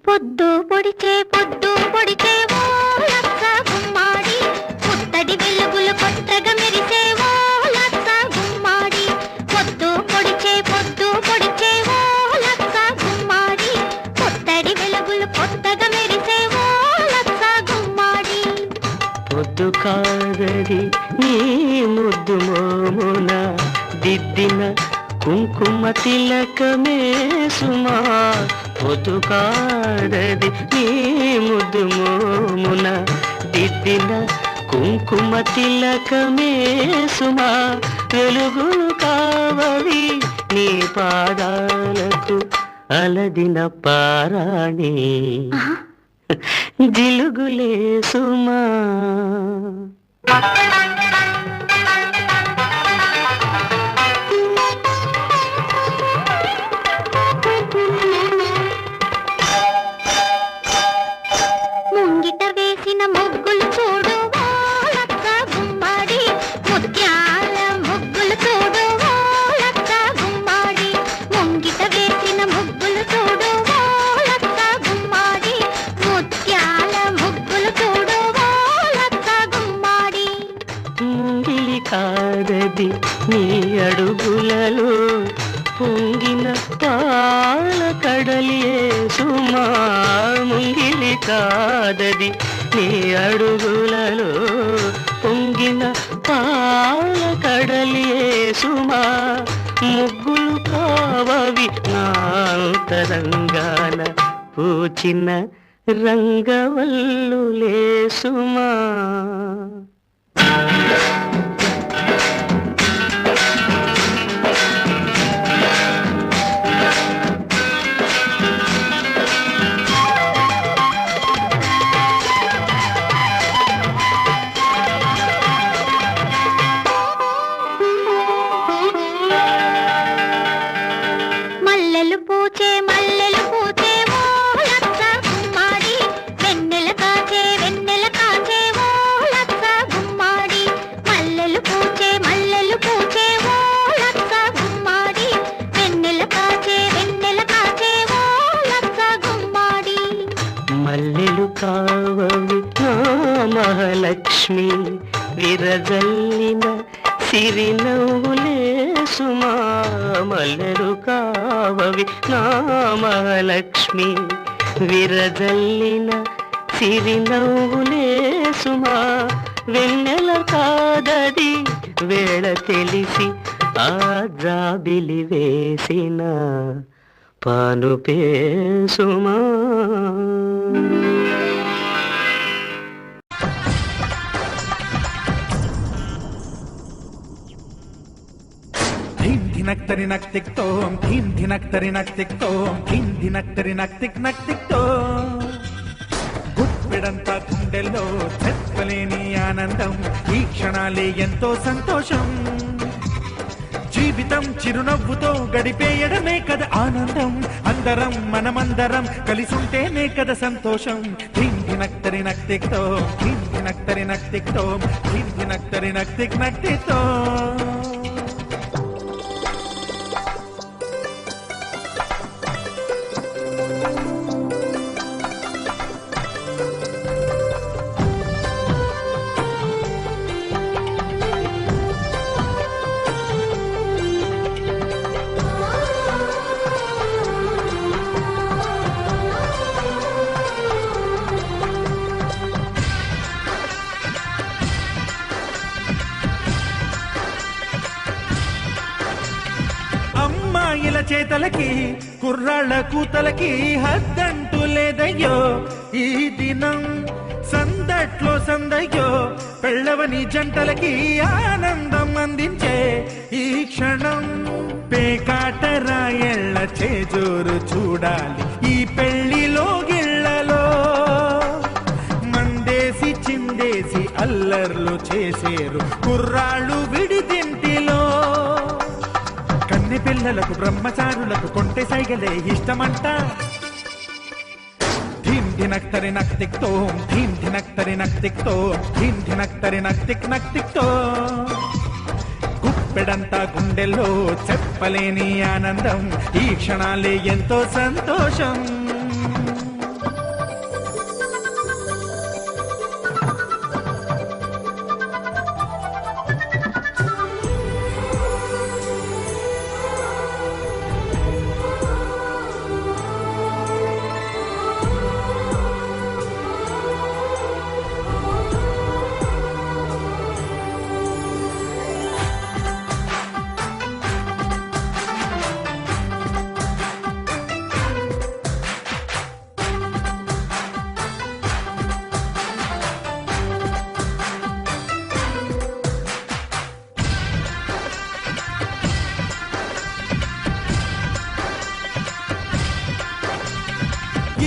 పొద్దు పొడిచే ఓ లచ్చ గుమ్మాడి, పుత్తడి వెలుగులు కొత్తగా మెరిసే ఓ లచ్చ గుమ్మాడి. పొద్దు పొడిచే ఓ లచ్చ గుమ్మాడి, పుత్తడి వెలుగులు కొత్తగా మెరిసే ఓ లచ్చ గుమ్మాడి. పొద్దు కాదది నీ ముద్దు మోమున దిద్దిన కుంకుమ తిలకమే సుమా. పొద్దు కాదది నీ ముద్దు మోమున దిద్దిన కుంకుమ తిలకమే సుమా. వెలుగులు కావవి నీ పాదాలకు అలదిన పారాణి జిలుగులే సుమా. ముంగిట వేసిన ముగ్గులు చూడు ఓ లచ్చ గుమ్మాడి, ముత్యాల ముగ్గులు చూడు ఓ లచ్చ గుమ్మాడి. ముంగిట వేసిన ముగ్గులు చూడు ఓ లచ్చ గుమ్మాడి, ముత్యాల ముగ్గులు చూడు ఓ లచ్చ గుమ్మాడి. ముంగిలి కాదది నీ అడుగులలో పొంగిన పాల కడలియే సుమా. ముంగిలి కాదది నీ అడుగులలో పొంగిన పాల కడలియే సుమా. ముగ్గులు కావవి నాంతరంగాన పూచిన రంగవల్లులే సుమా. మల్లెలు పూచే ఓ లచ్చ గుమ్మాడి, వెన్నెల కాచే ఓ లచ్చ గుమ్మాడి. మల్లెలు పూచే ఓ లచ్చ గుమ్మాడి, వెన్నెల కాచే ఓ లచ్చ గుమ్మాడి. మల్లెలు కావవి నా మహాలక్ష్మి విరజల్లిన సిరినవ్వులే సుమా. మల్లెలు కావవి నా మహాలక్ష్మి విరజల్లిన సిరినవ్వులే సుమా. వెన్నెల కాదది వేళ తెలిసి ఆ జాబిలి వేసిన పానుపే సుమా. ధినక్తరి నక్తిక్తోం ధీం ధినక్తరి నక్తిక్తోం ధీం ధినక్తరి నక్తిక్తో. గుప్పెడంతా గుండెల్లో చెప్పలేని ఆనందం, ఈ క్షణాలే ఎంతో సంతోషం. జీవితం చిరునవ్వుతో గడిపేయడమే కదా ఆనందం, అందరం మనమందరం కలిసుంటేనే కదా సంతోషం. ధీం ధినక్తరి నక్తిక్తోం ధీం ధినక్తరి నక్తిక్తోం ధీం ధినక్తరి నక్తిక్తో. అమ్మాయిల చేతలకి కుర్రాళ్ళ కూతలకి హద్దంటూ లేదయ్యో ఈ దినం. సందట్లో సందయ్యో పెళ్ళవని జంటలకి ఆనందం అందించే ఈ క్షణం. పేకాట రాయళ్ళ చేజోరు చూడాలి ఈ పెళ్లిలో గిళ్ళలో. మందేసి చిందేసి అల్లర్లు చేసేరు కుర్రాళ్ళు విడిదింటిలో. కన్నె పిల్లలకు బ్రహ్మచారులకు కొంటె సైగలే ఇష్టమంట. ధీం ధినక్తరి నక్తిక్తోం ధీం ధినక్తరి నక్తిక్తోం ధీం ధినక్తరి నక్తిక్తో. గుప్పెడంతా గుండెల్లో చెప్పలేని ఆనందం, ఈ క్షణాలే ఎంతో సంతోషం.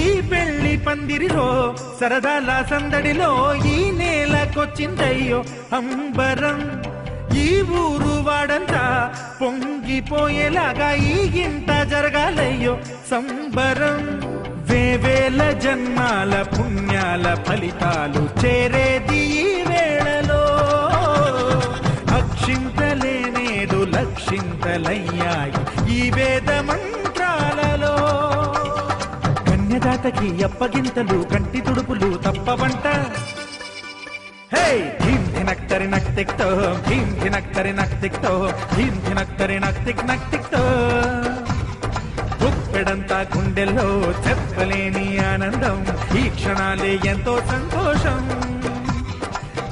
ఈ పెళ్లి పందిరిలో సరదాల సందడిలో ఈ నేలకొచ్చిందయ్యో అంబరం ఈ ఊరు వాడంతా పొంగిపోయేలాగా ఈ గింట జరగాలయ్యో సంబరం వేవేల జన్మాల పుణ్యాల ఫలితాలు చేరేది ఈ వేళలో అక్షింతలేనేదు లక్షింతలయ్యాయి ఈ వేద మంత్రాలలో కన్యదాతకి అప్పగింతలు కంటి తుడుపులు తప్పవంట హే ధీం ధినక్తరి నక్తిక్తో ధీం ధినక్తరి నక్తిక్తో ధీం ధినక్తరి నక్తిక్ నక్తిక్తో గుప్పెడంతా గుండెల్లో చెప్పలేని ఆనందం ఈ క్షణాలే ఎంతో సంతోషం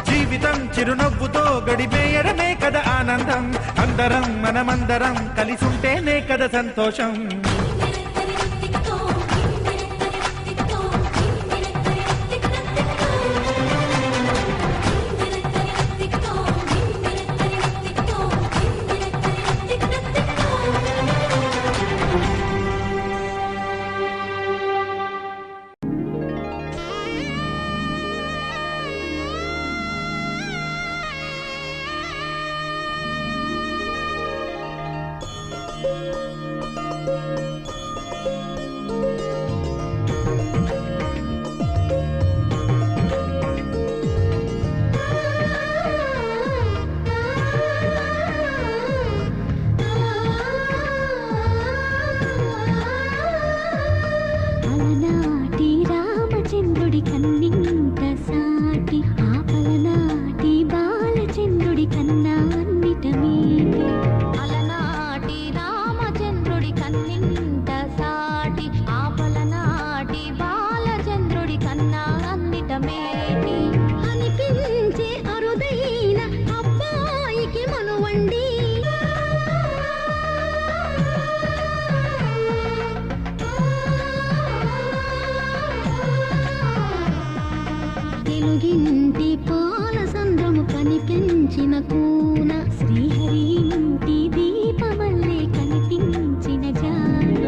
జీవితం చిరునవ్వుతో గడిపేయడమే కదా ఆనందం అందరం మనమందరం కలిసుంటేనే కదా సంతోషం తెలుగింటి పాల సంద్రము కనిపించిన కూన శ్రీహరి ఇంటి దీపమల్లే కనిపించిన జాడ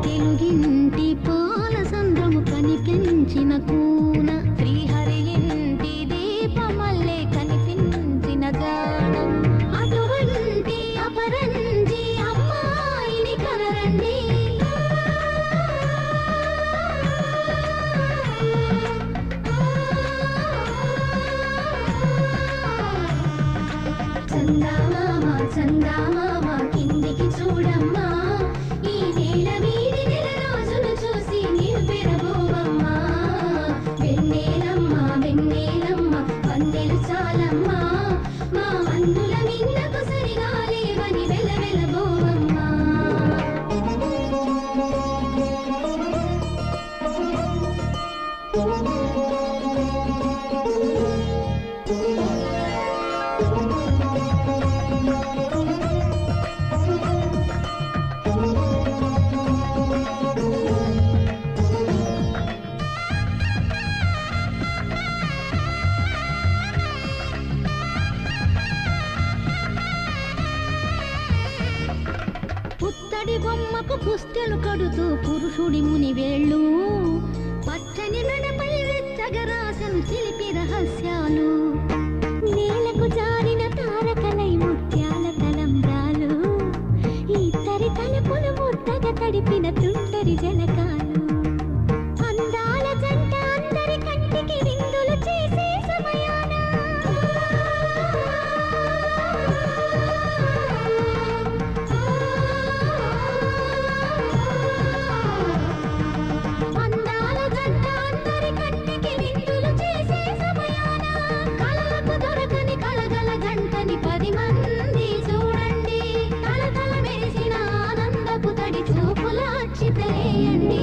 తెలుగింటి పాల సంద్రము కనిపించిన కూన శ్రీహరి ఇంటి దీపమల్లే కనిపించిన జాడ అటువంటి అపరంజి అమ్మాయిని కనరండి చందామామ కిందికి చూడమ్మా ఈ నేల వీధి నెల రోజులు చూసి నీవు పెరబోవమ్మా వెన్నెలమ్మ వెన్నెలమ్మ పందెలు చాలమ్మా మా అందుల మిన్నకు సరిగా లేవని వెలవెలబోవమ్మా పుత్తడి బొమ్మకు పుస్తెలు కడుతూ పురుషుడి ముని వేళ్ళు పచ్చని మెడపై వెచ్చగరాసను చిలిపి రహస్యాలు నేలకు జారిన తారకలై ముత్యాల తలంబ్రాలు ఇద్దరి తలుపులు ముద్దగా తడిపిన తుంటరి జలకాలు అందాల జంట అందరి కంటికి విందులు చేసే సమయాన అందాల జంట అందరి కంటికి విందులు చేసే సమయాన కళ్ళకు దొరకని కలగల జంటని 10 మంది చూడండి తలతల మెరిసిన ఆనందపు తడి చూపుల అక్షితలేయండి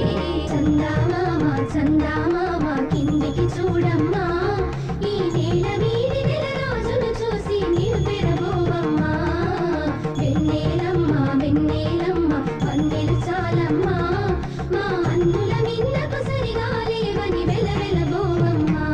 చందామామ కిందికి చూడమ్మా ఈ నేల వీధి నెల రోజులు చూసి నీవు పెరబోవమ్మా వెన్నెలమ్మ వెన్నెలమ్మ పందెలు చాలమ్మా మా అందుల మిన్నకు సరిగా లేవని వెలవెలబోవమ్మా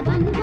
బంధ